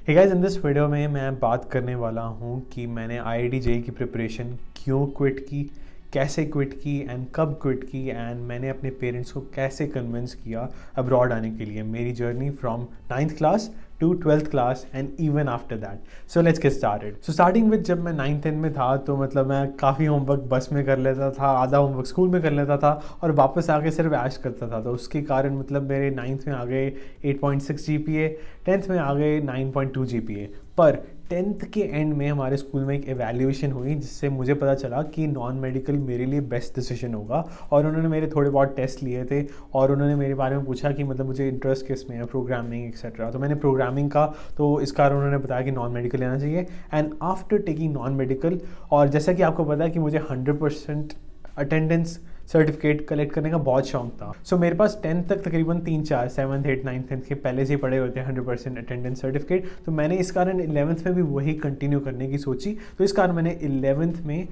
Hey guys, in this video में मैं बात करने वाला हूँ कि मैंने आईआईटी जेईई की प्रिपरेशन क्यों क्विट की, कैसे क्विट की एंड कब क्विट की, एंड मैंने अपने पेरेंट्स को कैसे कन्विंस किया अब्रॉड आने के लिए। मेरी journey from 9th class to 12th class and even after that. So let's get started. So starting with जब मैं 9th में था तो मतलब मैं काफ़ी होमवर्क बस में कर लेता था, आधा होमवर्क स्कूल में कर लेता था और वापस आके सिर्फ ऐश करता था। तो उसके कारण मतलब मेरे 9th में आ गए 8.6 GPA, 10th में आ गए 9.2 GPA। पर 10th के एंड में हमारे स्कूल में एक एवेल्यूएशन हुई जिससे मुझे पता चला कि नॉन मेडिकल मेरे लिए बेस्ट डिसीजन होगा। और उन्होंने मेरे थोड़े बहुत टेस्ट लिए थे और उन्होंने मेरे बारे में पूछा कि मतलब मुझे इंटरेस्ट किस में है, प्रोग्रामिंग एक्सेट्रा। तो मैंने प्रोग्रामिंग का, तो इस कारण उन्होंने बताया कि नॉन मेडिकल लेना चाहिए। And after taking non medical, और जैसा कि आपको पता है कि मुझे 100% अटेंडेंस सर्टिफिकेट कलेक्ट करने का बहुत शौक था। सो मेरे पास 10th तक तकरीबन 3-4 7th 8th 9th 10th के पहले से ही पड़े होते हैं 100% अटेंडेंस सर्टिफिकेट। तो मैंने इस कारण 11th में भी वही कंटिन्यू करने की सोची। तो इस कारण मैंने 11th में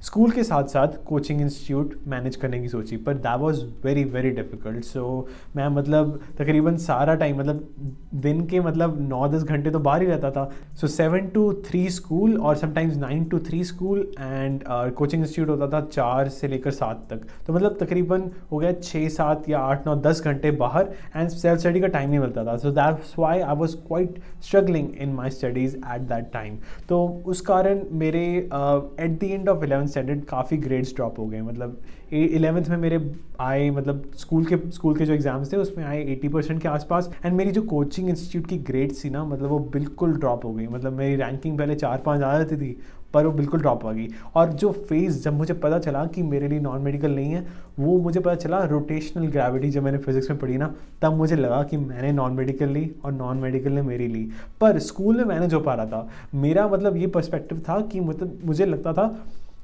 स्कूल के साथ साथ कोचिंग इंस्टीट्यूट मैनेज करने की सोची, पर that was very very difficult. So मैं मतलब तकरीबन सारा टाइम मतलब दिन के मतलब 9-10 घंटे तो बाहर ही रहता था। सो 7 to 3 स्कूल और sometimes 9 to 3 school and coaching institute होता था 4 से लेकर 7 तक। तो मतलब तकरीबन हो गया 6-7 या 8-9-10 घंटे बाहर एंड सेल्फ स्टडी का टाइम नहीं मिलता था। सो that's why I was quite struggling in my studies at that time. तो उस कारण मेरे eight the end of 11th standard काफ़ी ग्रेड्स ड्रॉप हो गए। मतलब 11th में मेरे आए मतलब स्कूल के जो एग्ज़ाम्स थे उसमें आए 80% के आसपास। एंड मेरी जो कोचिंग इंस्टीट्यूट की ग्रेड्स थी ना, मतलब वो बिल्कुल ड्रॉप हो गई। मतलब मेरी रैंकिंग पहले 4-5 आ जाती थी पर वो बिल्कुल ड्रॉप आ गई। और जो फेज़ जब मुझे पता चला कि मेरे लिए नॉन मेडिकल नहीं है, वो मुझे पता चला रोटेशनल ग्रेविटी जब मैंने फिजिक्स में पढ़ी ना, तब मुझे लगा कि मैंने नॉन मेडिकल ली और नॉन मेडिकल ने मेरी ली। पर स्कूल में मैनेज हो पा रहा था। मेरा मतलब ये पर्सपेक्टिव था कि मतलब मुझे लगता था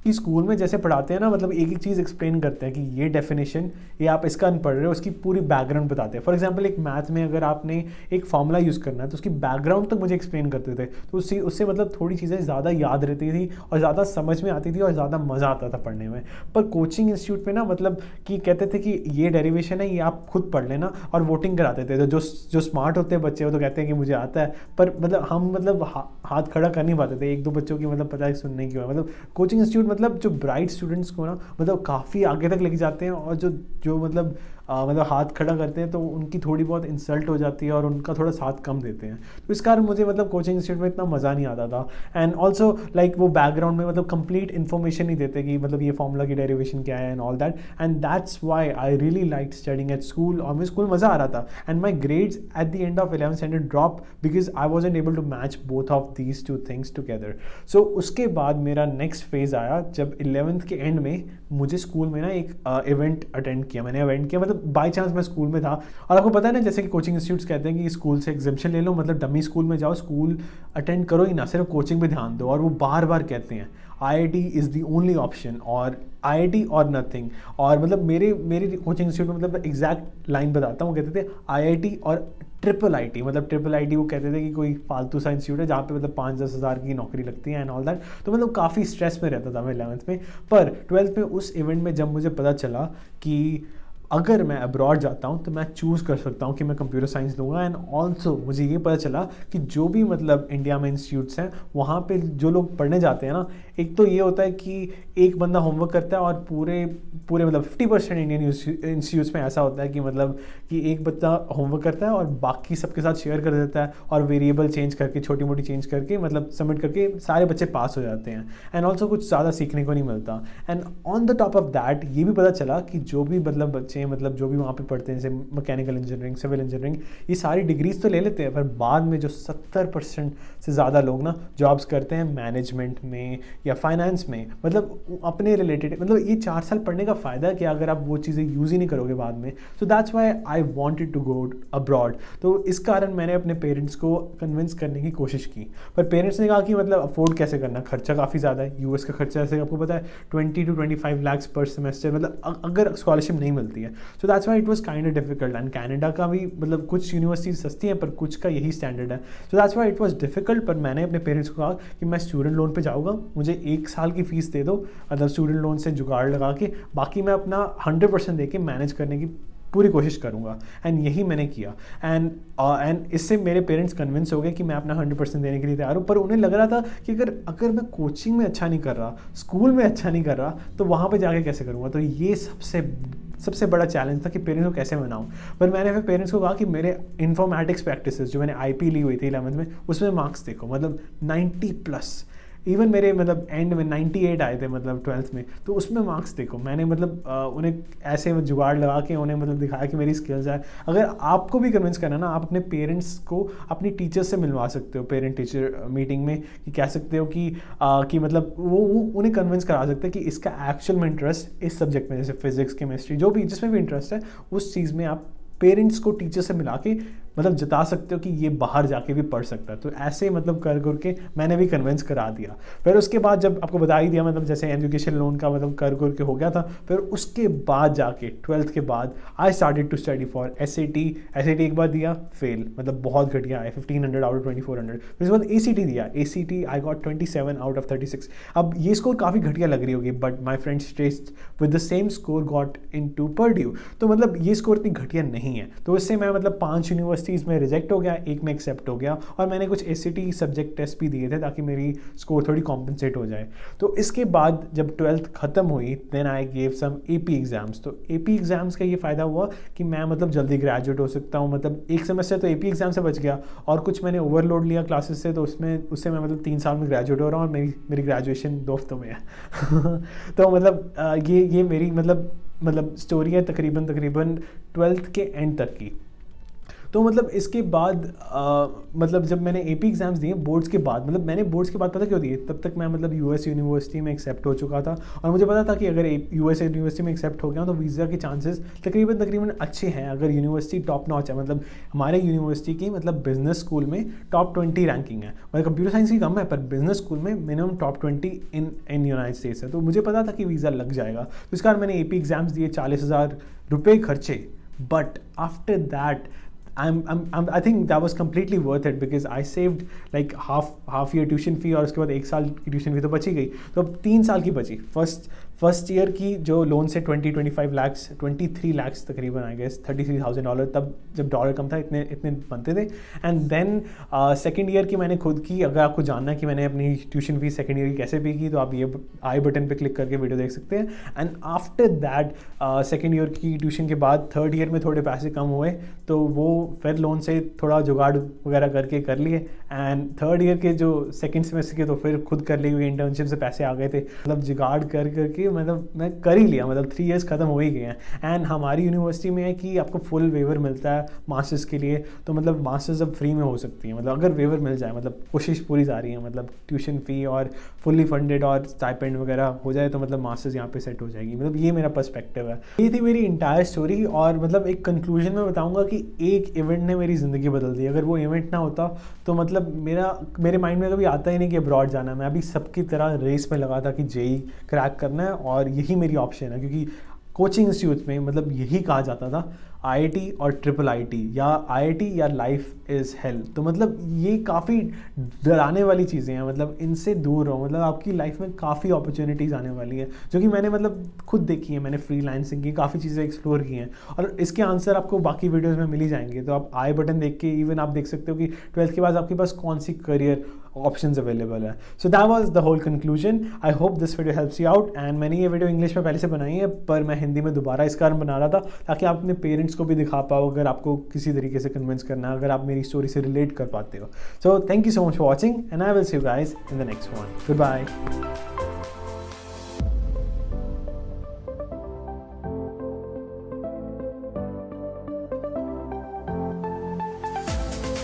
कि स्कूल में जैसे पढ़ाते हैं ना, मतलब एक एक चीज़ एक्सप्लेन करते हैं कि ये डेफिनेशन, ये आप इसका पढ़ रहे हो, उसकी पूरी बैकग्राउंड बताते हैं। फॉर एग्जांपल एक मैथ में अगर आपने एक फॉर्मूला यूज़ करना है तो उसकी बैकग्राउंड तक मुझे एक्सप्लेन करते थे। तो उससे मतलब थोड़ी चीज़ें ज़्यादा याद रहती थी और ज़्यादा समझ में आती थी और ज़्यादा मज़ा आता था पढ़ने में। पर कोचिंग इंस्टीट्यूट में ना मतलब कि कहते थे कि ये डेरिवेशन है, ये आप खुद पढ़ लेना, और वोटिंग कराते थे। तो जो स्मार्ट होते हैं बच्चे वो तो कहते हैं कि मुझे आता है, पर मतलब हम मतलब हाथ खड़ा कर नहीं पाते थे। 1-2 बच्चों की मतलब पता है सुनने की। मतलब कोचिंग इंस्टीट्यूट मतलब जो ब्राइट स्टूडेंट्स को ना मतलब काफ़ी आगे तक लेके जाते हैं, और जो मतलब हाथ खड़ा करते हैं तो उनकी थोड़ी बहुत इंसल्ट हो जाती है और उनका थोड़ा साथ कम देते हैं। तो इस कारण मुझे मतलब कोचिंग इंस्टीट्यूट में इतना मज़ा नहीं आता था। एंड ऑल्सो लाइक वो बैकग्राउंड में मतलब कंप्लीट इन्फॉर्मेशन नहीं देते कि मतलब ये फॉर्मूला की डेरिवेशन क्या है and all that. And that's why I really like studying at school, और मुझे स्कूल मज़ा आ रहा था। And my grades at the end of 11th standard drop because I wasn't able to match both of these two things together. So उसके बाद मेरा next phase आया जब 11th के एंड में मुझे स्कूल में ना एक इवेंट अटेंड किया। मैंने इवेंट किया मतलब बाई चांस मैं स्कूल में था। और आपको पता है ना, जैसे कि कोचिंग इंस्टीट्यूट्स कहते हैं कि स्कूल से एग्जाम्शन ले लो, मतलब डमी स्कूल में जाओ, स्कूल अटेंड करो ही ना, सिर्फ कोचिंग पे ध्यान दो। और वो बार बार कहते हैं IIT is the only option, और IIT और नथिंग। और मतलब मेरे कोचिंग इंस्टीट्यूट में मतलब एग्जैक्ट लाइन बताता हूँ, कहते थे IIT और IIIT। मतलब IIIT वो कहते थे कि कोई फालतू सा इंस्टीट्यूट है जहाँ पे मतलब 5-10 हज़ार की नौकरी लगती है एंड ऑल दैट। तो मतलब काफ़ी स्ट्रेस में रहता था मैं 11th में। पर 12th में उस इवेंट में जब मुझे पता चला कि अगर मैं अब्रॉड जाता हूँ तो मैं चूज़ कर सकता हूँ कि मैं कंप्यूटर साइंस लूँगा। एंड ऑल्सो मुझे ये पता चला कि जो भी मतलब इंडिया में इंस्टीट्यूट्स हैं वहाँ पे जो लोग पढ़ने जाते हैं ना, एक तो ये होता है कि एक बंदा होमवर्क करता है और पूरे मतलब 50% इंडियन इंस्टीट्यूट्स में ऐसा होता है कि मतलब कि एक बच्चा होमवर्क करता है और बाकी सबके साथ शेयर कर देता है और वेरिएबल चेंज करके, छोटी मोटी चेंज करके मतलब सबमिट करके सारे बच्चे पास हो जाते हैं। एंड ऑल्सो कुछ ज़्यादा सीखने को नहीं मिलता। And on the top of that ये भी पता चला कि जो भी मतलब बच्चे मतलब जो भी वहाँ पे पढ़ते हैं, जैसे मैकेनिकल इंजीनियरिंग, सिविल इंजीनियरिंग, ये सारी डिग्रीज तो ले लेते हैं, पर बाद में जो 70% से ज़्यादा लोग ना जॉब्स करते हैं मैनेजमेंट में या फाइनेंस में, मतलब अपने रिलेटेड। मतलब ये 4 साल पढ़ने का फ़ायदा है कि अगर आप वो चीज़ें यूज़ ही नहीं करोगे बाद में। So that's why I wanted to go abroad. तो इस कारण मैंने अपने पेरेंट्स को कन्विंस करने की कोशिश की, पर पेरेंट्स ने कहा कि मतलब अफोर्ड कैसे करना, खर्चा काफ़ी ज़्यादा है। US का खर्चा जैसे आपको पता है 20 to 25 लाख पर सेमेस्टर, मतलब अगर स्कॉलरशिप नहीं मिलती है। सो that's why it was kind of difficult. And Canada का भी मतलब कुछ यूनिवर्सिटी सस्ती हैं पर कुछ का यही स्टैंडर्ड है। सो that's why it was difficult. पर मैंने अपने पेरेंट्स को कहा कि मैं स्टूडेंट लोन पे जाऊँगा, मुझे 1 साल की फ़ीस दे दो, मतलब स्टूडेंट लोन से जुगाड़ लगा के, बाकी मैं अपना 100% दे के मैनेज करने की पूरी कोशिश करूँगा। एंड यही मैंने किया। एंड इससे मेरे पेरेंट्स कन्विंस हो गए कि मैं अपना 100% देने के लिए तैयार हूँ। पर उन्हें लग रहा था कि अगर मैं कोचिंग में अच्छा नहीं कर रहा, स्कूल में अच्छा नहीं कर रहा, तो वहाँ पे जाके कैसे करूँगा। तो ये सबसे बड़ा चैलेंज था कि पेरेंट्स को कैसे मनाऊँ। पर मैंने फिर पेरेंट्स को कहा कि मेरे इन्फॉर्मेटिक्स प्रैक्टिसेस जो मैंने IP ली हुई थी 11th में, उसमें मार्क्स देखो, मतलब 90+। इवन मेरे मतलब एंड में 98 आए थे मतलब 12th में, तो उसमें मार्क्स देखो। मैंने मतलब उन्हें ऐसे जुगाड़ लगा के उन्हें मतलब दिखाया कि मेरी स्किल्स है। अगर आपको भी कन्विंस करना ना, आप अपने पेरेंट्स को अपनी टीचर्स से मिलवा सकते हो पेरेंट टीचर मीटिंग में, कि कह सकते हो कि मतलब वो उन्हें कन्विंस करा सकते हैं कि इसका एक्चुअल में इंटरेस्ट इस सब्जेक्ट में, जैसे फिजिक्स, केमिस्ट्री, जो भी जिसमें भी इंटरेस्ट है उस चीज़ में आप पेरेंट्स को टीचर से मिला के मतलब जता सकते हो कि ये बाहर जाके भी पढ़ सकता है। तो ऐसे मतलब कर के मैंने भी कन्विंस करा दिया। फिर उसके बाद जब आपको बता ही दिया, मतलब जैसे एजुकेशन लोन का मतलब कर के हो गया था, फिर उसके बाद जाके 12th के बाद I started to study for SAT। एक बार दिया, फेल, मतलब बहुत घटिया आया, 1500 आउट ऑफ 2400। फिर उसके बाद ACT दिया, ACT I got 27 out of 36। अब ये स्कोर काफ़ी घटिया लग रही होगी, but my friends test with the same score got into Purdue। तो मतलब ये स्कोर इतनी घटिया नहीं है। तो इससे मैं मतलब 5 यूनिवर्सिटीज़ में रिजेक्ट हो गया, एक में एक्सेप्ट हो गया, और मैंने कुछ ACT सब्जेक्ट टेस्ट भी दिए थे ताकि मेरी स्कोर थोड़ी कॉम्पनसेट हो जाए। तो इसके बाद जब 12th ख़त्म हुई, then I gave some AP exams. तो AP एग्ज़ाम्स का ये फ़ायदा हुआ कि मैं मतलब जल्दी ग्रेजुएट हो सकता हूँ। मतलब एक सेमेस्टर तो AP एग्ज़ाम से बच गया, और कुछ मैंने ओवरलोड लिया क्लासेस से, तो उससे मैं मतलब 3 साल में ग्रेजुएट हो रहा हूँ, और मेरी ग्रेजुएशन 2 हफ्तों में है। तो मतलब ये मेरी मतलब स्टोरी है तकरीबन 12th के एंड तक की। तो मतलब इसके बाद मतलब जब मैंने AP एग्ज़ाम्स दिए बोर्ड्स के बाद, मतलब मैंने बोर्ड्स के बाद पता क्यों दिए, तब तक मैं मतलब US यूनिवर्सिटी में एक्सेप्ट हो चुका था, और मुझे पता था कि अगर US यूनिवर्सिटी में एक्सेप्ट हो गया तो वीज़ा के चांसेस तकरीबन अच्छे हैं, अगर यूनिवर्सिटी टॉप नॉच है। मतलब हमारे यूनिवर्सिटी की मतलब बिजनेस स्कूल में टॉप 20 रैंकिंग है, मतलब कंप्यूटर साइंस की कम है, पर बिजनेस स्कूल में minimum top 20 in United states है। तो मुझे पता था कि वीज़ा लग जाएगा, तो इस कारण मैंने AP एग्ज़ाम्स दिए, 40,000 रुपये खर्चे। But after that I think that was completely worth it because I saved like half year tuition fee, और उसके बाद 1 साल की ट्यूशन फी तो बची गई। तो अब 3 साल की बची। फर्स्ट ईयर की जो लोन से 25 lakhs 23 lakhs तकरीबन आई गेस $33,000, तब जब डॉलर कम था इतने बनते थे। एंड देन सेकेंड ईयर की मैंने खुद की। अगर आपको जानना है कि मैंने अपनी ट्यूशन फीस सेकेंड ईयर की कैसे पे की, तो आप ये आई बटन पे क्लिक करके वीडियो देख सकते हैं। And after that second year की ट्यूशन के बाद थर्ड ईयर में थोड़े पैसे कम हुए, तो वो फिर लोन से थोड़ा जुगाड़ वगैरह करके कर लिए। एंड थर्ड ईयर के जो सेकेंड सेमेस्टर के तो फिर खुद कर ली हुई इंटर्नशिप से पैसे आ गए थे। मतलब जुगाड़ करके मतलब मैं कर ही लिया, मतलब 3 years ख़त्म हो ही गए हैं। एंड हमारी यूनिवर्सिटी में है कि आपको फुल वेवर मिलता है मास्टर्स के लिए, तो मतलब मास्टर्स अब फ्री में हो सकती है, मतलब अगर वेवर मिल जाए, मतलब कोशिश पूरी जा रही है, मतलब ट्यूशन फ़ी और फुल्ली फंडेड और स्टाइपेंड वगैरह हो जाए तो मतलब मास्टर्स यहाँ पे सेट हो जाएगी। मतलब ये मेरा पर्सपेक्टिव है। ये थी मेरी इंटायर स्टोरी, और मतलब एक कंक्लूजन में बताऊँगा कि एक इवेंट ने मेरी ज़िंदगी बदल दी। अगर वो इवेंट ना होता तो मतलब मेरे माइंड में कभी आता ही नहीं कि अब्रॉड जाना है। मैं अभी सबकी तरह रेस में लगा था कि JEE क्रैक करना है, और यही मेरी ऑप्शन है, क्योंकि कोचिंग इंस्टीट्यूट में मतलब यही कहा जाता था IIT और IIIT, या IIT या लाइफ इज़ हेल। तो मतलब ये काफ़ी डराने वाली चीज़ें हैं, मतलब इनसे दूर रहो। मतलब आपकी लाइफ में काफ़ी अपॉर्चुनिटीज़ आने वाली हैं, जो कि मैंने मतलब खुद देखी है। मैंने फ्रीलांसिंग की, काफ़ी चीज़ें एक्सप्लोर की हैं, और इसके आंसर आपको बाकी वीडियोज़ में मिल ही जाएंगे। तो आप आई बटन देख के इवन आप देख सकते हो कि 12th के बाद आपके पास कौन सी करियर ऑप्शंस अवेलेबल है। So that was the whole conclusion. I hope this video helps you out. And मैंने ये वीडियो इंग्लिश में पहले से बनाई है, पर मैं हिंदी में दोबारा इस कारण बना रहा था ताकि आप अपने पेरेंट्स को भी दिखा पाओ, अगर आपको किसी तरीके से कन्विंस करना है, अगर आप मेरी स्टोरी से रिलेट कर पाते हो। So thank you so much for watching, and I will see you guys in the next one. Good bye.